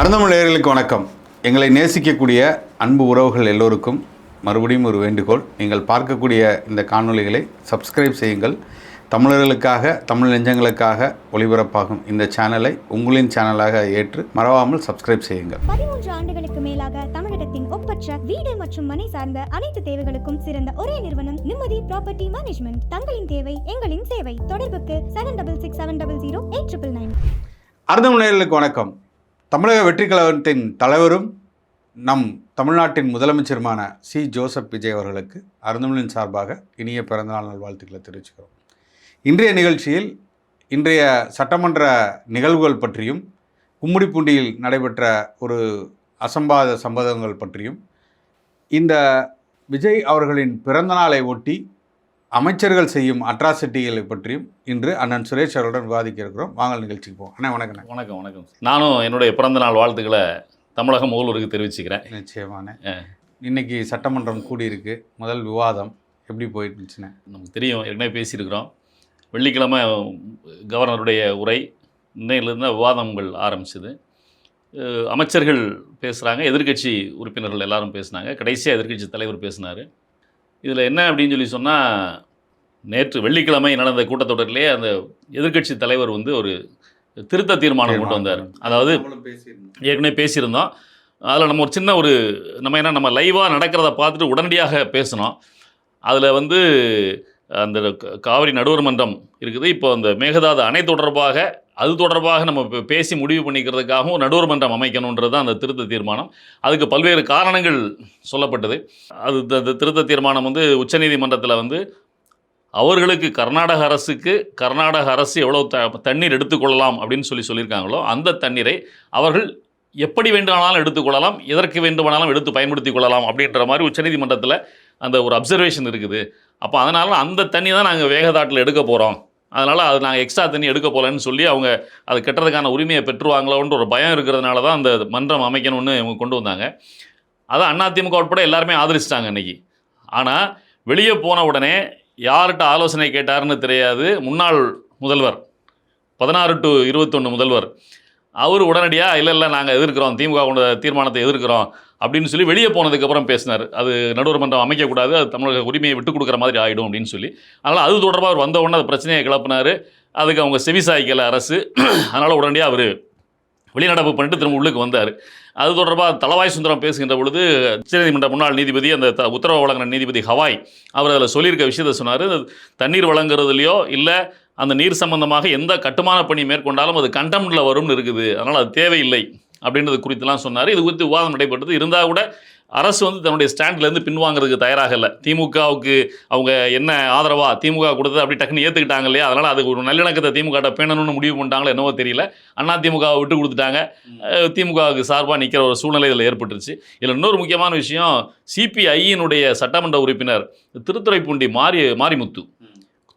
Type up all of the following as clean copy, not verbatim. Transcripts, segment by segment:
அறந்தமிழர்களுக்கு வணக்கம். எங்களை நேசிக்கக்கூடிய அன்பு உறவுகள் எல்லோருக்கும் மறுபடியும் ஒரு வேண்டுகோள். நீங்கள் பார்க்கக்கூடிய இந்த காணொளிகளை சப்ஸ்கிரைப் செய்யுங்கள். தமிழர்களுக்காக, தமிழ் நெஞ்சங்களுக்காக ஒளிபரப்பாகும் இந்த சேனலை உங்களின் சேனலாக ஏற்று மறவாமல் சப்ஸ்கிரைப் செய்யுங்கள். 13 ஆண்டுகளுக்கு மேலாக தமிழகத்தின் ஒப்பற்ற வீடு மற்றும் மனை சார்ந்த அனைத்து தேவைகளுக்கும் சிறந்த ஒரே நிறுவனம் நிம்மதி ப்ராப்பர்ட்டி மேனேஜ்மெண்ட். தங்களின் தேவை எங்களின் சேவை. தொடர்புக்கு 7667008999. அறந்தமிழர்களுக்கு வணக்கம். தமிழக வெற்றி கழகத்தின் தலைவரும் நம் தமிழ்நாட்டின் முதலமைச்சருமான சி. ஜோசப் விஜய் அவர்களுக்கு அறந்தமிழின் சார்பாக இனிய பிறந்தநாள் நல்வாழ்த்துக்களை தெரிவிச்சுக்கிறோம். இன்றைய நிகழ்ச்சியில் இன்றைய சட்டமன்ற நிகழ்வுகள் பற்றியும், கும்மிடிப்பூண்டியில் நடைபெற்ற ஒரு அசம்பாத சம்பவங்கள் பற்றியும், இந்த விஜய் அவர்களின் பிறந்தநாளை ஒட்டி அமைச்சர்கள் செய்யும் அட்ராசிட்டிகளை பற்றியும் இன்று அண்ணன் சுரேஷ் அவர்களுடன் விவாதிக்க இருக்கிறோம். வாங்க நிகழ்ச்சிக்கு போவோம். அண்ணா வணக்கம். வணக்கம். நானும் என்னுடைய பிறந்தநாள் வாழ்த்துக்களை தமிழக முதல்வருக்கு தெரிவிச்சுக்கிறேன். நிச்சயமான இன்னைக்கு சட்டமன்றம் கூடியிருக்கு. முதல் விவாதம் எப்படி போயிட்டு இருந்துச்சுன்னு நமக்கு தெரியும், ஏற்கனவே பேசியிருக்கிறோம். வெள்ளிக்கிழமை கவர்னருடைய உரை, இன்னையிலிருந்து விவாதங்கள் ஆரம்பிச்சது. அமைச்சர்கள் பேசுகிறாங்க, எதிர்க்கட்சி உறுப்பினர்கள் எல்லாரும் பேசினாங்க, கடைசியாக எதிர்க்கட்சி தலைவர் பேசினார். இதில் என்ன அப்படின்னு சொல்லி சொன்னால், நேற்று வெள்ளிக்கிழமை நடந்த கூட்டத்தொடரிலே அந்த எதிர்க்கட்சி தலைவர் ஒரு திருத்த தீர்மானம் கொண்டு வந்தார். அதாவது ஏற்கனவே பேசியிருந்தோம். அதில் நம்ம ஒரு சின்ன நம்ம லைவாக நடக்கிறத பார்த்துட்டு உடனடியாக பேசினோம். அதில் அந்த காவிரி நடுவர் மன்றம் இருக்குது. இப்போ அந்த மேகதாது அணை தொடர்பாக நம்ம பேசி முடிவு பண்ணிக்கிறதுக்காகவும் நடுவர் மன்றம் அமைக்கணுன்றது தான் அந்த திருத்த தீர்மானம். அதுக்கு பல்வேறு காரணங்கள் சொல்லப்பட்டது. அந்த திருத்த தீர்மானம் உச்சநீதிமன்றத்தில் அவர்களுக்கு கர்நாடக அரசு எவ்வளோ தண்ணீர் எடுத்துக்கொள்ளலாம் அப்படின்னு சொல்லியிருக்காங்களோ அந்த தண்ணீரை அவர்கள் எப்படி வேண்டுமானாலும் எடுத்துக்கொள்ளலாம், எதற்கு வேண்டுமானாலும் எடுத்து பயன்படுத்தி கொள்ளலாம் அப்படின்ற மாதிரி உச்சநீதிமன்றத்தில் அந்த ஒரு அப்சர்வேஷன் இருக்குது. அப்போ அதனால் அந்த தண்ணி தான் நாங்கள் வேகதாட்டில் எடுக்க போகிறோம், அதனால் அது நாங்கள் எக்ஸ்ட்ரா தண்ணி எடுக்க போகலன்னு சொல்லி அவங்க அது கட்டுறதுக்கான உரிமையை பெற்றுவாங்களோன்ற ஒரு பயம் இருக்கிறதுனால தான் அந்த மன்றம் அமைக்கணும்னு இவங்க கொண்டு வந்தாங்க. அதான் அதிமுக உட்பட எல்லாருமே ஆதரிச்சிட்டாங்க அன்றைக்கி. ஆனால் வெளியே போன உடனே யார்கிட்ட ஆலோசனை கேட்டாருன்னு தெரியாது. முன்னாள் முதல்வர் 16 to 21 முதல்வர் அவர் உடனடியாக இல்லை நாங்கள் எதிர்க்கிறோம், திமுக கொண்ட தீர்மானத்தை எதிர்க்கிறோம் அப்படின்னு சொல்லி வெளியே போனதுக்கப்புறம் பேசினார். அது நடுவர் மன்றம் அமைக்கக்கூடாது, அது தமிழக உரிமையை விட்டு கொடுக்குற மாதிரி ஆகிடும் அப்படின்னு சொல்லி. அதனால் அது தொடர்பாக அவர் வந்த உடனே அது பிரச்சனையை கிளப்பினார். அதுக்கு அவங்க செவிசாய்க்கலை அரசு. அதனால் உடனடியாக அவர் வெளிநடப்பு பண்ணிட்டு திரும்ப உள்ளுக்கு வந்தார். அது தொடர்பாக தளவாய் சுந்தரம் பேசுகின்ற பொழுது உச்சநீதிமன்ற முன்னாள் நீதிபதி, அந்த உத்தரவு வழங்கின நீதிபதி ஹவாய், அவர் அதில் சொல்லியிருக்க விஷயத்தை சொன்னார். தண்ணீர் வழங்குறதுலையோ இல்லை அந்த நீர் சம்பந்தமாக எந்த கட்டுமான பணி மேற்கொண்டாலும் அது கண்டெம்னில் வரும்னு இருக்குது, அதனால் அது தேவையில்லை அப்படின்றது குறித்துலாம் சொன்னார். இது குறித்து விவாதம் நடைபெற்றது. இருந்தால் கூட அரசு தன்னுடைய ஸ்டாண்ட்லேருந்து பின்வாங்கிறதுக்கு தயாராக இல்லை. திமுகவுக்கு அவங்க என்ன ஆதரவாக திமுக கொடுத்தது அப்படி டக்குன்னு ஏற்றுக்கிட்டாங்க இல்லையா, அதனால் அதுக்கு ஒரு நல்லிணக்கத்தை திமுக பேணணும்னு முடிவு பண்ணிட்டாங்களோ என்னவோ தெரியல. அதிமுகவை விட்டு கொடுத்துட்டாங்க. திமுகவுக்கு சார்பாக நிற்கிற ஒரு சூழ்நிலை இதில் ஏற்பட்டுருச்சு. இதில் இன்னொரு முக்கியமான விஷயம், சிபிஐயினுடைய சட்டமன்ற உறுப்பினர் திருத்துறைப்பூண்டி மாரிமுத்து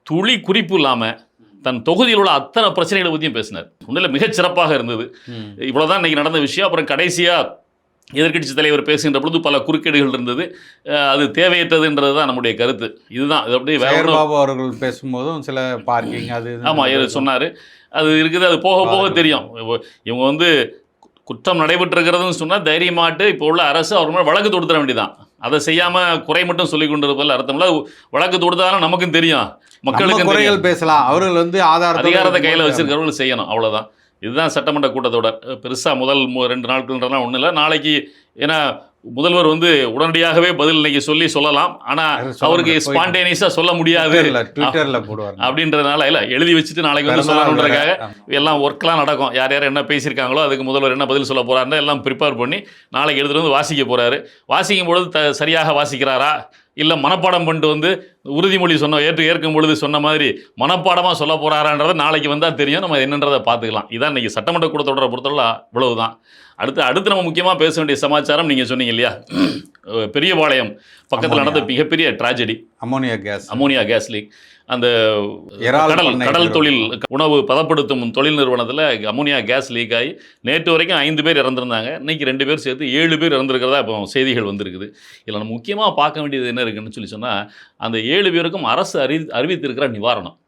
துளி குறிப்பு இல்லாமல் தன் தொகுதியில் உள்ள அத்தனை பிரச்சனைகளை பற்றியும் பேசினார். உண்மையில் மிகச்சிறப்பாக இருந்தது. இவ்வளோதான் இன்றைக்கி நடந்த விஷயம். அப்புறம் கடைசியாக எதிர்க்கட்சி தலைவர் பேசுகின்ற பொழுது பல குறுக்கீடுகள் இருந்தது. அது தேவையற்றதுன்றது தான் நம்முடைய கருத்து. இதுதான் இது அப்படியே பாபு அவர்கள் பேசும்போதும் சில பார்க்கிங் அது ஆமாம் சொன்னார். அது இருக்குது, அது போக போக தெரியும். இவங்க குற்றம் நடைபெற்றிருக்கிறதுன்னு சொன்னால் தைரியமாட்டு இப்போ உள்ள அரசு அவர் மேலே வழக்கு தொடுத்துட வேண்டியதான். அதை செய்யாமல் குறை மட்டும் சொல்லிக் கொண்டிருப்பதில் அர்த்தம்ல. வழக்கு தொடுத்தாலும் நமக்கும் தெரியும், மக்களுக்கு குறைகள் பேசலாம். அவர்கள் அதிகாரத்தை கையில் வச்சிருக்கிறவர்கள் செய்யணும், அவ்வளோதான். இதுதான் சட்டமன்ற கூட்டத்தொடர். பெருசாக முதல் 2 நாட்கள்ன்றலாம் ஒன்றும் இல்லை. நாளைக்கு ஏன்னா முதல்வர் உடனடியாகவே பதில் இன்னைக்கு சொல்லலாம். ஆனால் அவருக்கு ஸ்பான்டேனியஸாக சொல்ல முடியாது அப்படின்றதுனால இல்லை, எழுதி வச்சுட்டு நாளைக்கு சொல்லணுன்றதுக்காக எல்லாம் ஒர்க்லாம் நடக்கும். யார் யார் என்ன பேசியிருக்காங்களோ அதுக்கு முதல்வர் என்ன பதில் சொல்ல போகிறாருன்னு எல்லாம் ப்ரிப்பேர் பண்ணி நாளைக்கு எடுத்துகிட்டு வாசிக்க போகிறாரு. வாசிக்கும் பொழுது சரியாக வாசிக்கிறாரா இல்லை மனப்பாடம் பண்ணிட்டு உறுதிமொழி ஏற்கும் பொழுது சொன்ன மாதிரி மனப்பாடமாக சொல்ல போகிறாரான்றதை நாளைக்கு வந்தால் தெரியும். நம்ம என்னன்றதை பார்த்துக்கலாம். இதான் இன்றைக்கி சட்டமன்ற கூட்டத்தொடரை பொறுத்தவரை இவ்வளவு தான். அடுத்து நம்ம முக்கியமாக பேச வேண்டிய சமாச்சாரம், நீங்கள் சொன்னீங்க இல்லையா, பெரியபாளையம் பக்கத்தில் நடந்த மிகப்பெரிய ட்ராஜடி, அமோனியா கேஸ் லீக். அந்த கடல் தொழில் உணவு பதப்படுத்தும் தொழில் நிறுவனத்தில் அமோனியா கேஸ் லீக் ஆகி நேற்று வரைக்கும் 5 பேர் இறந்துருந்தாங்க. இன்றைக்கி 2 பேர் சேர்த்து 7 பேர் இறந்துருக்கிறதா இப்போ செய்திகள் வந்திருக்குது. இதில் நம்ம முக்கியமாக பார்க்க வேண்டியது என்ன இருக்குன்னு சொன்னால், அந்த 7 பேருக்கும் அரசு அறிவித்திருக்கிற நிவாரணம்.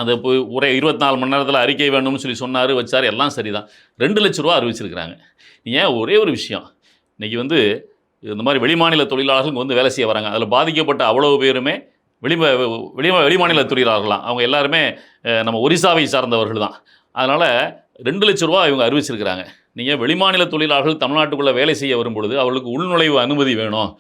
அந்த ஒரே 24 மணி நேரத்தில் அறிக்கை வேணும்னு சொல்லி சொன்னார், வச்சார், எல்லாம் சரிதான். 2 லட்ச ரூபா அறிவிச்சிருக்கிறாங்க. ஏன் ஒரே ஒரு விஷயம், இன்றைக்கி வந்து இந்த மாதிரி வெளிமாநில தொழிலாளர்கள் வந்து வேலை செய்ய வராங்க. அதில் பாதிக்கப்பட்ட அவ்வளவு பேருமே வெளிமாநில தொழிலாளர்களாம். அவங்க எல்லாருமே நம்ம ஒரிசாவை சார்ந்தவர்கள் தான். அதனால் 2 லட்ச ரூபா இவங்க அறிவிச்சிருக்கிறாங்க. நீங்கள் வெளிமாநில தொழிலாளர்கள் தமிழ்நாட்டுக்குள்ளே வேலை செய்ய வரும்பொழுது அவர்களுக்கு உள்நுழைவு அனுமதி வேணும்,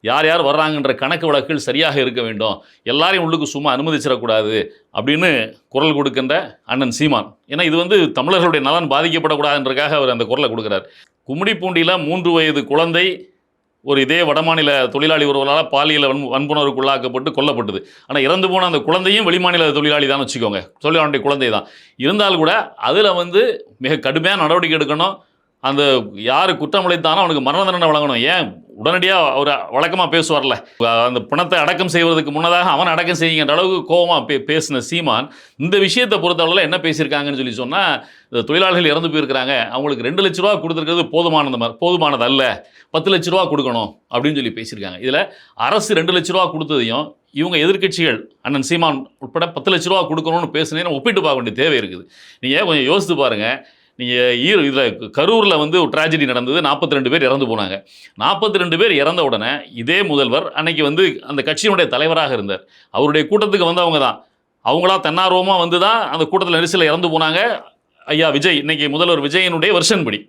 யார் யார் வர்றாங்கன்ற கணக்கு வழக்குகள் சரியாக இருக்க வேண்டும், எல்லாரையும் உள்ளுக்கு சும்மா அனுமதிச்சிடக்கூடாது அப்படின்னு குரல் கொடுக்கின்ற அண்ணன் சீமான். ஏன்னா இது வந்து தமிழர்களுடைய நலன் பாதிக்கப்படக்கூடாதுன்றக்காக அவர் அந்த குரலை கொடுக்குறார். கும்மிடிப்பூண்டியில் 3 வயது குழந்தை ஒரு இதே வடமாநில தொழிலாளி ஒருவரால் பாலியல் வன்புணர்வுக்கு உள்ளாக்கப்பட்டு கொல்லப்பட்டது. ஆனால் இறந்து போன அந்த குழந்தையும் வெளிமாநில தொழிலாளி தான் வச்சுக்கோங்க, தொழிலாளருடைய குழந்தை தான். இருந்தாலும் கூட அதில் வந்து மிக கடுமையான நடவடிக்கை எடுக்கணும். அந்த யார் குற்றம் உழைத்தானோ அவனுக்கு மரண தண்டனை வழங்கணும். ஏன் உடனடியாக அவர் வழக்கமாக பேசுவார்ல, அந்த பணத்தை அடக்கம் செய்வதற்கு முன்னதாக அவன் அடக்கம் செய்யுங்கிற அளவுக்கு கோபமாக பேசின சீமான் இந்த விஷயத்தை பொறுத்தளவில் என்ன பேசியிருக்காங்கன்னு சொல்லி சொன்னால், தொழிலாளர்கள் இறந்து போயிருக்கிறாங்க, அவங்களுக்கு 2 லட்ச ரூபா கொடுத்துருக்கிறது போதுமானது அல்ல, 10 லட்ச ரூபா கொடுக்கணும் அப்படின்னு சொல்லி பேசியிருக்காங்க. இதில் அரசு 2 லட்ச ரூபா கொடுத்ததையும் இவங்க எதிர்க்கட்சிகள் அண்ணன் சீமான் உட்பட 10 லட்ச ரூபா கொடுக்கணும்னு பேசுனேன்னு ஒப்பிட்டு பார்க்க வேண்டிய தேவை இருக்குது. நீங்கள் கொஞ்சம் யோசித்து பாருங்கள். நீங்கள் இதில் கரூரில் வந்து ஒரு ட்ராஜடி நடந்தது, 42 பேர் இறந்து போனாங்க. 42 பேர் இறந்த உடனே இதே முதல்வர் அன்னைக்கு வந்து அந்த கட்சியினுடைய தலைவராக இருந்தார். அவருடைய கூட்டத்துக்கு வந்தவங்க தான், அவங்களா தன்னார்வமாக வந்து தான் அந்த கூட்டத்தில் நெரிசலில் இறந்து போனாங்க. ஐயா விஜய், இன்னைக்கு முதல்வர் விஜயனுடைய வெர்ஷன் படி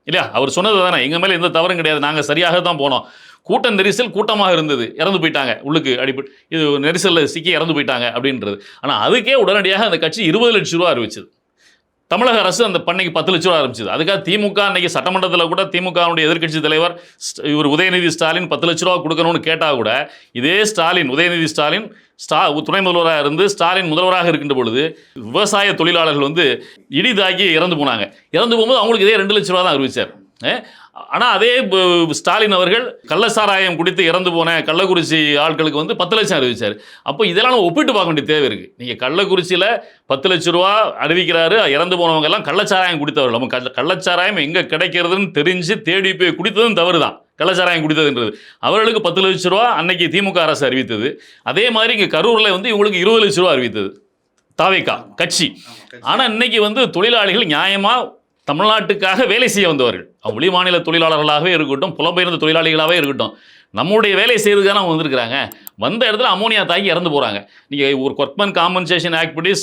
இல்லையா, அவர் சொன்னது தானே, எங்கள் மேலே எந்த தவறும் கிடையாது, நாங்கள் சரியாக தான் போனோம், கூட்ட நெரிசல் கூட்டமாக இருந்தது, இறந்து போயிட்டாங்க, உள்ளுக்கு அடிப்பட்டு இது நெரிசலில் சிக்கி இறந்து போயிட்டாங்க அப்படின்றது. ஆனால் அதுக்கே உடனடியாக அந்த கட்சி 20 லட்ச ரூபா அறிவிச்சது. தமிழக அரசு அந்த பண்ணைக்கு 10 லட்ச ரூபா ஆரம்பிச்சது. அதுக்காக திமுக அன்னைக்கு சட்டமன்றத்தில் கூட திமுகவுடைய எதிர்க்கட்சி தலைவர் இவர் உதயநிதி ஸ்டாலின் 10 லட்ச ரூபா கொடுக்கணும்னு கேட்டால் கூட இதே ஸ்டாலின், உதயநிதி ஸ்டாலின் துணை முதல்வராக இருந்து ஸ்டாலின் முதல்வராக இருக்கின்ற பொழுது விவசாய தொழிலாளர்கள் வந்து இடி தாக்கி இறந்து போனாங்க. இறந்து போகும்போது அவங்களுக்கு இதே 2 லட்ச ரூபா தான் அறிவிச்சார். ஆனால் அதே ஸ்டாலின் அவர்கள் கள்ளசாராயம் குடித்து இறந்து போன கள்ளக்குறிச்சி ஆட்களுக்கு வந்து 10 லட்சம் அறிவிச்சார். அப்போ இதெல்லாம் நம்ம ஒப்பிட்டு பார்க்க வேண்டிய தேவை இருக்குது. நீங்கள் கள்ளக்குறிச்சியில் 10 லட்ச ரூபா அறிவிக்கிறாரு, இறந்து போனவங்க எல்லாம் கள்ளச்சாராயம் குடித்தவர்கள். நம்ம கள்ளச்சாராயம் எங்கே கிடைக்கிறதுன்னு தெரிஞ்சு தேடி போய் குடித்ததும் தவறு தான், கள்ளச்சாராயம் குடித்ததுன்றது. அவர்களுக்கு 10 லட்ச ரூபா அன்னைக்கு திமுக அரசு அறிவித்தது. அதே மாதிரி இங்கே கரூரில் வந்து இவங்களுக்கு 20 லட்ச ரூபா அறிவித்தது தாவேகா கட்சி. ஆனால் இன்னைக்கு வந்து தொழிலாளிகள் நியாயமாக தமிழ்நாட்டுக்காக வேலை செய்ய வந்தவர்கள், வெளி மாநில தொழிலாளர்களாகவே இருக்கட்டும், புலம்பெயர்ந்த தொழிலாளிகளாகவே இருக்கட்டும், நம்முடைய வேலை செய்யறதுக்கான அவங்க வந்திருக்கிறாங்க. வந்த இடத்துல அமோனியா தாக்கி இறந்து போகிறாங்க. நீங்கள் ஒரு ஒர்க்மன் காம்பன்சேஷன் ஆக்ட் படி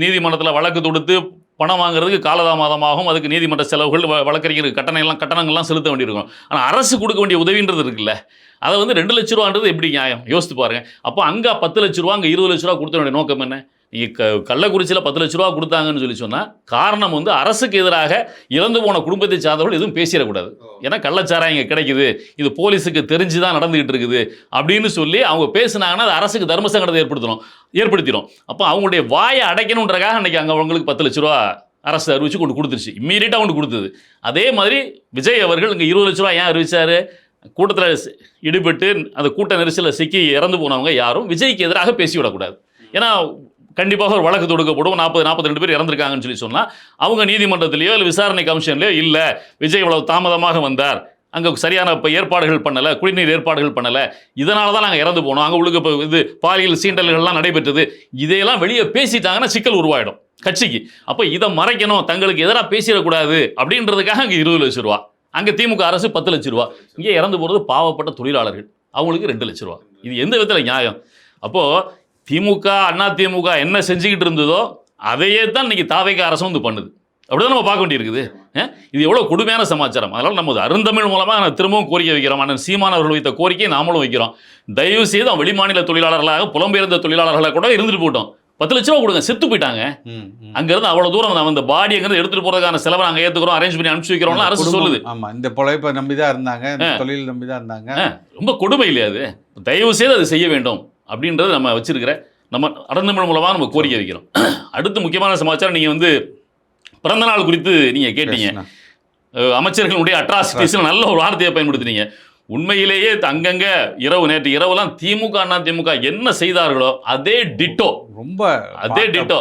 நீதிமன்றத்தில் வழக்கு தொடுத்து பணம் வாங்குறதுக்கு காலதாமதமாகும், அதுக்கு நீதிமன்ற செலவுகள், வழக்கறிஞருக்கு கட்டணங்கள்லாம் செலுத்த வேண்டியிருக்கும். ஆனால் அரசு கொடுக்க வேண்டிய உதவின்றது இருக்குல்ல, அதை வந்து 2 லட்ச ரூபான்றது எப்படி நியாயம்? யோசித்து பாருங்கள். அப்போ அங்கே 10 லட்ச ரூபா, அங்கே 20 லட்ச ரூபா கொடுத்த வேண்டிய நோக்கம் என்ன? நீங்கள் கள்ளக்குறிச்சியில் 10 லட்ச ரூபா கொடுத்தாங்கன்னு சொல்லி சொன்னால் காரணம் வந்து அரசுக்கு எதிராக இறந்து போன குடும்பத்தை சார்ந்தவர்கள் எதுவும் பேசிடக்கூடாது. ஏன்னா கள்ளச்சாராயம் இங்கே கிடைக்குது, இது போலீஸுக்கு தெரிஞ்சு தான் நடந்துகிட்டு இருக்குது அப்படின்னு சொல்லி அவங்க பேசுனாங்கன்னா அது அரசுக்கு தர்ம சங்கடத்தை ஏற்படுத்திடும். அப்போ அவங்களுடைய வாயை அடைக்கணுன்றக்காக அன்றைக்கி அங்கே அவங்களுக்கு 10 லட்ச ரூபா அரசு அறிவிச்சு கொண்டு கொடுத்துருச்சு, இம்மீடியட்டாக கொண்டு கொடுத்தது. அதே மாதிரி விஜய் அவர்கள் இங்கே 20 லட்ச ரூபா ஏன் அறிவிச்சார்? கூட்டத்தில் ஈடுபட்டு அந்த கூட்ட நெரிசலில் சிக்கி இறந்து போனவங்க யாரும் விஜய்க்கு எதிராக பேசிவிடக்கூடாது. ஏன்னா கண்டிப்பாக ஒரு வழக்கு தொடுக்கப்படும், 42 பேர் இறந்துருக்காங்கன்னு சொல்லி சொன்னால் அவங்க நீதிமன்றத்திலேயோ இல்லை விசாரணை கமிஷன்லையோ இல்லை விஜய் இவ்வளவு தாமதமாக வந்தார், அங்கே சரியான ஏற்பாடுகள் பண்ணலை, குடிநீர் ஏற்பாடுகள் பண்ணலை, இதனால தான் நாங்கள் இறந்து போனோம், அங்கே உள்ளுக்கு இப்போ இது பாலியல் சீண்டல்கள்லாம் நடைபெற்றது, இதையெல்லாம் வெளியே பேசிட்டாங்கன்னா சிக்கல் உருவாயிடும் கட்சிக்கு. அப்போ இதை மறைக்கணும், தங்களுக்கு எதிராக பேசிடக்கூடாது அப்படின்றதுக்காக அங்கே 20 லட்ச ரூபா, அங்கே திமுக அரசு 10 லட்ச ரூபா, இங்கே இறந்து போகிறது பாவப்பட்ட தொழிலாளர்கள், அவங்களுக்கு 2 லட்ச ரூபா. இது எந்த விதத்தில் நியாயம்? அப்போது திமுக அண்ணா திமுக என்ன செஞ்சுக்கிட்டு இருந்ததோ அதையே தான் இன்னைக்கு தாவேகா அரசும் வந்து பண்ணுது. அப்படிதான் நம்ம பார்க்க வேண்டியிருக்குது. இது எவ்வளோ கொடுமையான சமாச்சாரம். அதனால் நம்ம அருந்தமிழ் மூலமாக நான் திரும்பவும் கோரிக்கை வைக்கிறோம். அண்ணன் சீமான் அவர்கள் வைத்த கோரிக்கையை நாமளும் வைக்கிறோம். தயவு செய்து அவன் வெளிமாநில தொழிலாளர்களாக புலம்பெயர்ந்த தொழிலாளர்களாக கூட இருந்துட்டு போட்டோம், 10 லட்ச ரூபா கொடுங்க, செத்து போயிட்டாங்க, அங்கேருந்து அவ்வளோ தூரம் நம்ம அந்த பாடி அங்கேருந்து எடுத்துகிட்டு போகிறதுக்கான செலவை நாங்கள் ஏற்றுக்கிறோம், அரேஞ்ச் பண்ணி அனுப்பிச்சு வைக்கிறோம்னு அரசு சொல்லுது. ஆமாம், இந்த பொழைப்பை நம்பி தான் இருந்தாங்க, தொழில் நம்பி தான் இருந்தாங்க. ரொம்ப கொடுமை இல்லையா அது? தயவு செய்து அது செய்ய வேண்டும் அப்படின்றது நம்ம வச்சிருக்கிற நம்ம அறந்தமிழ் மூலமாக நம்ம கோரிக்கை வைக்கிறோம். அடுத்து முக்கியமான சமாச்சாரம், நீங்கள் வந்து பிறந்தநாள் குறித்து நீங்கள் கேட்டீங்க, அமைச்சர்களுடைய அட்ராசிட்டிஸ் நல்ல ஒரு வார்த்தையை பயன்படுத்தினீங்க. உண்மையிலேயே அங்கங்கே நேற்று இரவுலாம் திமுக அண்ணா திமுக என்ன செய்தார்களோ அதே டிட்டோ, ரொம்ப அதே டிட்டோ,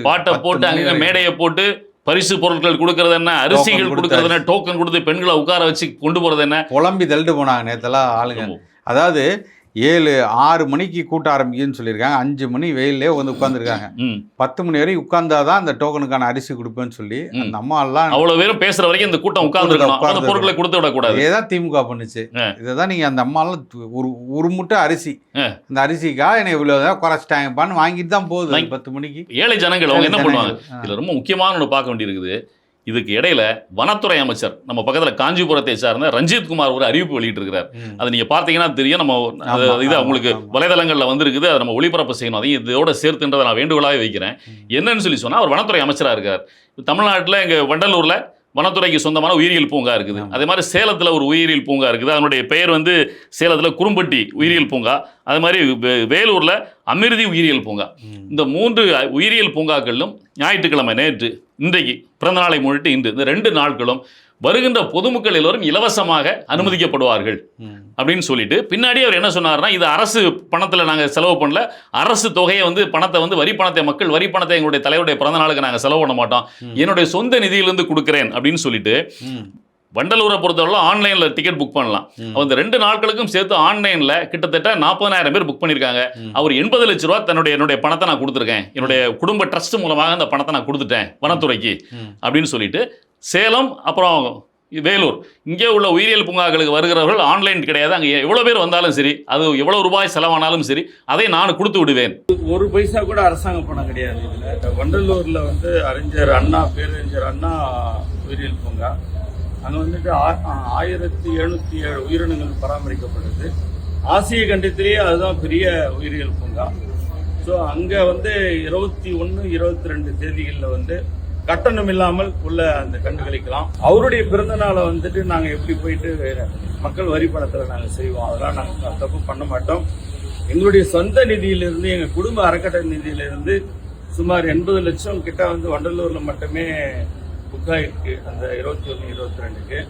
பாட்டை போட்டு அங்கே மேடையை போட்டு பரிசு பொருட்கள் கொடுக்கறது என்ன, அரிசிகள் கொடுக்கறது என்ன, டோக்கன் கொடுத்து பெண்களை உட்கார வச்சு கொண்டு போகிறது என்ன, புலம்பி தள்ளிட்டு போனாங்க நேற்றெல்லாம் ஆளுங்க. அதாவது 6 மணிக்கு கூட்ட ஆரம்பிக்குன்னு சொல்லியிருக்காங்க. 5 மணி வெயிலே வந்து உட்காந்துருக்காங்க. 10 மணி வரை உட்கார்ந்தாதான் அந்த டோக்கனுக்கான அரிசி கொடுப்பேன்னு சொல்லி அந்த அம்மா எல்லாம் அவ்வளவு பேரும் பேசுற வரைக்கும் இந்த கூட்டம் உட்கார்ந்து பொருட்களை கொடுத்து விடக்கூடாது. ஏதான் திமுக பண்ணுச்சு. இதைதான் நீங்க அந்த அம்மாலாம் ஒரு முட்டை அரிசி, அந்த அரிசிக்காக என்னை இவ்வளவு குறைச்சிட்டாங்கப்பான்னு வாங்கிட்டு தான் போகுது 10 மணிக்கு. ஏழை ஜனங்கள் அவங்க என்ன பண்ணுவாங்க? இதுல ரொம்ப முக்கியமான ஒன்று பார்க்க வேண்டியிருக்குது. இதுக்கு இடையில வனத்துறை அமைச்சர் நம்ம பக்கத்தில் காஞ்சிபுரத்தை சார்ந்த ரஞ்சித் குமார் ஒரு அறிவிப்பு வெளியிட்டு இருக்கிறார். அதை நீங்க பார்த்தீங்கன்னா தெரியும். நம்ம இது உங்களுக்கு வலைதளங்களில் வந்திருக்குது. அதை நம்ம ஒளிபரப்பு செய்யணும். அதையும் இதோட சேர்த்துன்றதை நான் வேண்டுகோளாகவே வைக்கிறேன். என்னன்னு சொல்லி சொன்னா, அவர் வனத்துறை அமைச்சராக இருக்கார். தமிழ்நாட்டில் எங்க வண்டலூர்ல வனத்துறைக்கு சொந்தமான உயிரியல் பூங்கா இருக்குது. அதே மாதிரி சேலத்தில் ஒரு உயிரியல் பூங்கா இருக்குது. அதனுடைய பெயர் வந்து சேலத்தில் குறும்பட்டி உயிரியல் பூங்கா. அது மாதிரி வேலூரில் அமிர்தி உயிரியல் பூங்கா. இந்த 3 உயிரியல் பூங்காக்களிலும் ஞாயிற்றுக்கிழமை நேற்று இன்றைக்கு பிறந்த நாளை முன்னிட்டு இன்று இந்த 2 நாட்களும் வருகின்ற பொதுமக்கள் எல்லோரும் இலவசமாக அனுமதிக்கப்படுவார்கள் அப்படின்னு சொல்லிட்டு பின்னாடி அவர் என்ன சொன்னார்னா, இது அரசு பணத்தில் நாங்கள் செலவு பண்ணல, அரசு தொகையை வந்து பணத்தை வந்து வரி பணத்தை எங்களுடைய தலைவருடைய பிறந்த நாளுக்கு நாங்கள் செலவு பண்ண மாட்டோம், என்னுடைய சொந்த நிதியிலிருந்து கொடுக்குறேன் அப்படின்னு சொல்லிட்டு வண்டலூரை பொறுத்தவரை ஆன்லைனில் டிக்கெட் புக் பண்ணலாம். அந்த 2 நாட்களுக்கும் சேர்த்து ஆன்லைனில் கிட்டத்தட்ட 40,000 பேர் புக் பண்ணியிருக்காங்க. அவர் 80 லட்ச ரூபா என்னுடைய பணத்தை நான் கொடுத்துருக்கேன், என்னுடைய குடும்ப ட்ரஸ்ட் மூலமாக அந்த பணத்தை நான் கொடுத்துட்டேன் வனத்துறைக்கு அப்படின்னு சொல்லிட்டு சேலம் அப்புறம் வேலூர் இங்கே உள்ள உயிரியல் பூங்காக்களுக்கு வருகிறவர்கள் ஆன்லைன் கிடையாது. அங்கே எவ்வளோ பேர் வந்தாலும் சரி, அது எவ்வளோ ரூபாய் செலவானாலும் சரி, அதை நான் கொடுத்து விடுவேன். 1 பைசா கூட அரசாங்க பணம் கிடையாது. இதில் வண்டலூரில் வந்து அறிஞர் அண்ணா உயிரியல் பூங்கா அங்கே வந்துட்டு 1707 உயிரினங்கள் பராமரிக்கப்படுது. ஆசிய கண்டத்திலேயே அதுதான் பெரிய உயிரியல் பூங்கா. ஸோ அங்கே வந்து 21, 22 தேதிகளில் வந்து கட்டணம் இல்லாமல் உள்ள அந்த கண்டுகளிக்கலாம். அவருடைய பிறந்த நாளை வந்துட்டு நாங்கள் எப்படி போயிட்டு மக்கள் வரி பணத்தில் நாங்கள் செய்வோம், அதெல்லாம் நாங்கள் தப்பு பண்ண மாட்டோம். எங்களுடைய சொந்த நிதியிலிருந்து, எங்கள் குடும்ப அறக்கட்டளை நிதியிலிருந்து சுமார் 80 லட்சம் கிட்ட வந்து வண்டலூரில் மட்டுமே புக் ஆகிருக்கு அந்த 21, 22க்கு.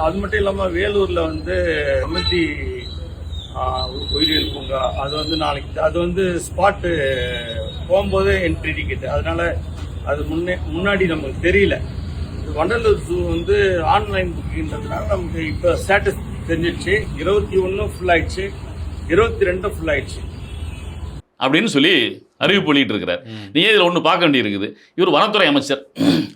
அது மட்டும் இல்லாமல் வேலூரில் வந்து அமிர்தி உயிரியல் பூங்கா அது வந்து நாளைக்கு, அது வந்து ஸ்பாட்டு போகும்போது என்ட்ரி டிக்கெட், அதனால அது முன்னாடி நமக்கு தெரியல. வண்டலூர் ஜூ வந்து ஆன்லைன் புக்கிங்கிறதுனால நமக்கு இப்போ ஸ்டேட்டஸ் தெரிஞ்சிடுச்சு. 21 ஃபுல் ஆயிடுச்சு, 22 ஃபுல் ஆயிடுச்சு அப்படின்னு சொல்லி அறிவிப்பு வெளியிட்டு இருக்கிறார். நீங்க இதில் ஒன்று பார்க்க வேண்டி இருக்குது. இவர் வனத்துறை அமைச்சர்.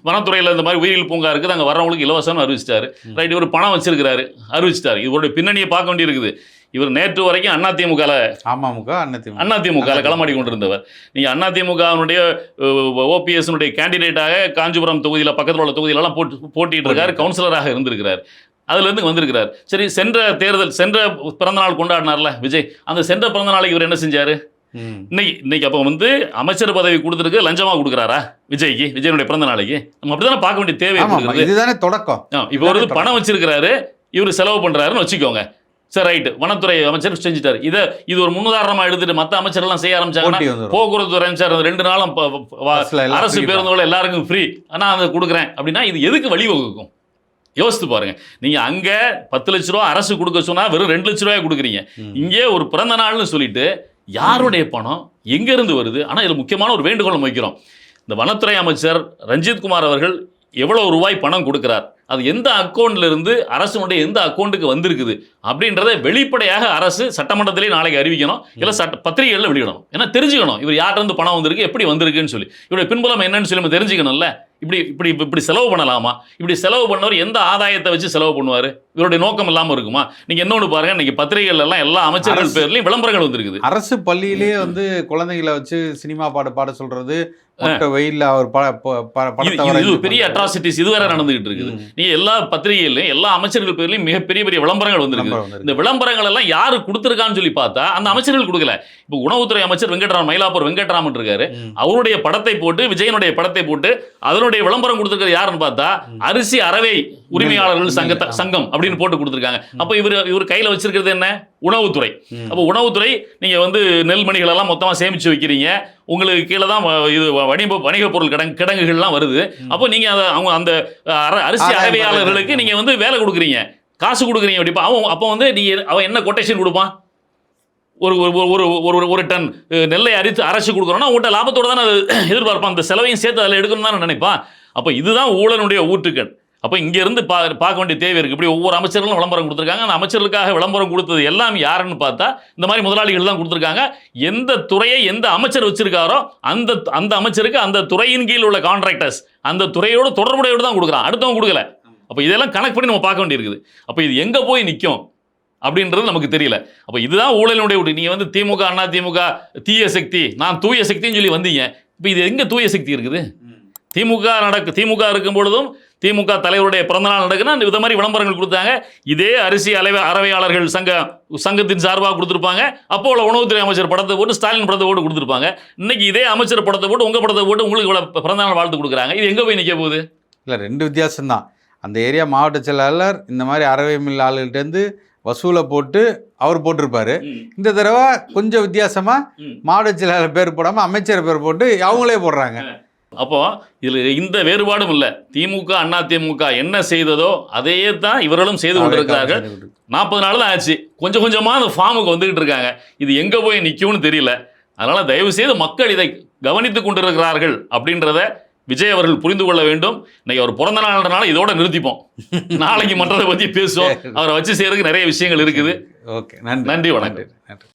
வனத்துறையில் இந்த மாதிரி உயிரியல் பூங்கா இருக்குது, அங்கே வரவங்களுக்கு இலவசம்னு அறிவிச்சிட்டாரு. ரைட், இவர் பணம் வச்சிருக்கிறாரு, அறிவிச்சிட்டாரு. இவருடைய பின்னணியை பார்க்க வேண்டி இருக்குது. இவர் நேற்று வரைக்கும் அதிமுக களமாடி கொண்டிருந்தவர். நீங்கள் அதிமுகவினுடைய ஓபிஎஸ்னுடைய கேண்டிடேட்டாக காஞ்சிபுரம் தொகுதியில் பக்கத்தில் உள்ள தொகுதியிலலாம் போட்டிட்டு இருக்காரு, கவுன்சிலராக இருந்திருக்கிறார். அதுலேருந்து வந்திருக்கிறார். சரி, சென்ற பிறந்தநாள் கொண்டாடினார்ல விஜய், அந்த சென்ற பிறந்த நாளைக்கு இவர் என்ன செஞ்சாரு? இன்னைக்கு அப்போ வந்து அமைச்சர் பதவி கொடுத்துருக்கு லஞ்சமாக கொடுக்குறாரா விஜயனுடைய பிறந்த நாளைக்கு? நம்ம அப்படித்தானே பார்க்க வேண்டிய தேவை. இதுதானே தொடக்கம். இப்போ ஒரு பணம் வச்சிருக்கிறாரு, இவர் செலவு பண்றாருன்னு வச்சுக்கோங்க. சரி, ரைட்டு, வனத்துறை அமைச்சர் செஞ்சுட்டாரு. இது ஒரு முன்னுதாரணமாக எடுத்துட்டு மற்ற அமைச்சர்லாம் செய்ய ஆரம்பிச்சாங்கன்னா, போக்குவரத்து துறை அமைச்சர் 2 நாளும் அரசு பேருந்துகள் எல்லாருக்கும் ஃப்ரீ ஆனால் அதை கொடுக்குறேன் அப்படின்னா இது எதுக்கு வழிவகுக்கும்? யோசித்து பாருங்க. நீங்க அங்க 10 லட்ச ரூபா அரசு கொடுக்க சொன்னா வெறும் 2 லட்ச ரூபாய் கொடுக்குறீங்க. இங்கே ஒரு பிறந்த நாள்னு சொல்லிட்டு யாருடைய பணம் எங்க இருந்து வருது? ஆனா இதுல முக்கியமான ஒரு வேண்டுகோள் வைக்கிறோம். இந்த வனத்துறை அமைச்சர் ரஞ்சித் குமார் அவர்கள் எவ்வளவு ரூபாய் பணம் கொடுக்கிறார், அது எந்த அக்கௌண்ட்ல இருந்து அரசுடைய எந்த அக்கௌண்ட்டுக்கு வந்திருக்குது அப்படின்றத வெளிப்படையாக அரசு சட்டமன்றத்திலே நாளைக்கு அறிவிக்கணும், இல்லை பத்திரிகைகளில் வெளியிடணும். ஏன்னா தெரிஞ்சுக்கணும் இவர் யார்கிட்ட பணம் வந்திருக்கு, எப்படி வந்திருக்குன்னு சொல்லி. இவருடைய பின்புலம் என்னன்னு சொல்லி நம்ம தெரிஞ்சுக்கணும்ல. இப்படி செலவு பண்ணலாமா? இப்படி செலவு பண்ணவர் எந்த ஆதாயத்தை வச்சு செலவு பண்ணுவார்? இவருடைய நோக்கம் இல்லாமல் இருக்குமா? நீங்க இன்னொன்று பாருங்க, இன்னைக்கு பத்திரிகைகள் எல்லாம் எல்லா அமைச்சர்கள் பேர்லையும் விளம்பரங்கள் வந்திருக்குது. அரசு பள்ளியிலேயே வந்து குழந்தைகளை வச்சு சினிமா பாட சொல்றது, வெயில்ல அவர் பெரிய அட்ராசிட்டிஸ் இதுவரை நடந்துகிட்டு இருக்குது. நீங்க எல்லா பத்திரிகையிலையும் எல்லா அமைச்சர்கள் பேர்லையும் மிகப்பெரிய பெரிய விளம்பரங்கள் வந்திருக்கு. இந்த விளம்பரங்கள் எல்லாம் யாரு கொடுத்திருக்கான்னு சொல்லி பார்த்தா அந்த அமைச்சர்கள் கொடுக்கல. இப்போ உணவுத்துறை அமைச்சர் மயிலாப்பூர் வெங்கட்ராமன் இருக்காரு, அவருடைய படத்தை போட்டு விஜயனுடைய படத்தை போட்டு அதனுடைய விளம்பரம் கொடுத்திருக்கிறது யாருன்னு பார்த்தா அரிசி அறவை உரிமையாளர்கள் சங்கம் அப்படின்னு போட்டு கொடுத்திருக்காங்க. அப்ப இவர் கையில வச்சிருக்கிறது என்ன? உணவுத்துறை. அப்போ உணவுத்துறை நீங்க வந்து நெல்மணிகள் எல்லாம் மொத்தமா சேமிச்சு வைக்கிறீங்க, உங்களுக்கு கீழே தான் இது வணிக பொருள் கிடங்குகள்லாம் வருது. அப்போ நீங்க அந்த அரிசி அறவையாளர்களுக்கு நீங்க வந்து வேலை கொடுக்குறீங்க, காசு கொடுக்குறீங்க. அப்படிப்பா அப்போ வந்து அவன் என்ன கொட்டேஷன் கொடுப்பான்? ஒரு டன் நெல்லை அரைச்சு கொடுக்குறோம்னா உங்கள்கிட்ட லாபத்தோட தானே எதிர்பார்ப்பான், அந்த செலவையும் சேர்த்து அதில் எடுக்கணும் தானே நினைப்பான். அப்போ இதுதான் ஊழலுடைய ஊற்றுக்கண். அப்போ இங்கேருந்து பார்க்க வேண்டிய தேவை இருக்குது. இப்படி ஒவ்வொரு அமைச்சர்களும் விளம்பரம் கொடுத்துருக்காங்க. அந்த அமைச்சர்களுக்காக விளம்பரம் கொடுத்தது எல்லாம் யாருன்னு பார்த்தா இந்த மாதிரி முதலாளிகள் தான் கொடுத்துருக்காங்க. எந்த துறையை எந்த அமைச்சர் வச்சிருக்காரோ அந்த அமைச்சருக்கு அந்த துறையின் கீழ் உள்ள கான்ட்ராக்டர்ஸ் அந்த துறையோட தொடர்புடையோடு தான் கொடுக்குறான், அடுத்தவங்க கொடுக்கல. அப்போ இதெல்லாம் கணக்கு பண்ணி நம்ம பார்க்க வேண்டியிருக்குது. அப்போ இது எங்கே போய் நிற்கும் அப்படின்றது நமக்கு தெரியல. அப்போ இதுதான் ஊழலினுடைய விட்டு. நீங்கள் வந்து திமுக அண்ணா திமுக தீய சக்தி, நான் தூய சக்தின்னு சொல்லி வந்தீங்க. இப்போ இது எங்கே தூய சக்தி இருக்குது? திமுக இருக்கும் பொழுதும் திமுக தலைவருடைய பிறந்தநாள் நடக்குன்னா இந்த மாதிரி விளம்பரங்கள் கொடுத்தாங்க. இதே அரிசி அறவையாளர்கள் சங்கத்தின் சார்பாக கொடுத்துருப்பாங்க. அப்போ உள்ள உணவுத்துறை அமைச்சர் படத்தை போட்டு ஸ்டாலின் படத்தை போட்டு கொடுத்துருப்பாங்க. இன்னைக்கு இதே அமைச்சர் படத்தை போட்டு உங்கள் படத்தை போட்டு உங்களுக்கு இவ்வளோ பிறந்தநாள் வாழ்த்து கொடுக்குறாங்க. இது எங்கே போய் நிற்க போகுது? இல்லை, 2 வித்தியாசம்தான். அந்த ஏரியா மாவட்ட செயலாளர் இந்த மாதிரி அறவை மில் ஆளுகிட்டேருந்து வசூலை போட்டு அவர் போட்டிருப்பாரு. இந்த தடவை கொஞ்சம் வித்தியாசமாக மாவட்ட செயலாளர் பேர் போடாமல் அமைச்சர் பேர் போட்டு அவங்களே போடுறாங்க. அப்போ இதில் இந்த வேறுபாடும் இல்லை. திமுக அண்ணா திமுக என்ன செய்ததோ அதையே தான் இவர்களும் செய்து கொண்டிருக்கிறார்கள். 40 நாள் தான் ஆச்சு. கொஞ்சம் கொஞ்சமாக அந்த ஃபார்முக்கு வந்துகிட்டு இருக்காங்க. இது எங்கே போய் நிற்கும்னு தெரியல. அதனால் தயவு செய்து மக்கள் இதை கவனித்து கொண்டிருக்கிறார்கள் அப்படின்றத விஜய் அவர்கள் புரிந்து கொள்ள வேண்டும். இன்னைக்கு அவர் பிறந்த நாள்ன்றனால இதோட நிறுத்திப்போம். நாளைக்கு மற்றதை பற்றி பேசுவோம். அவரை வச்சு செய்யறதுக்கு நிறைய விஷயங்கள் இருக்குது. ஓகே, நன்றி. நன்றி, வணக்கம். நன்றி.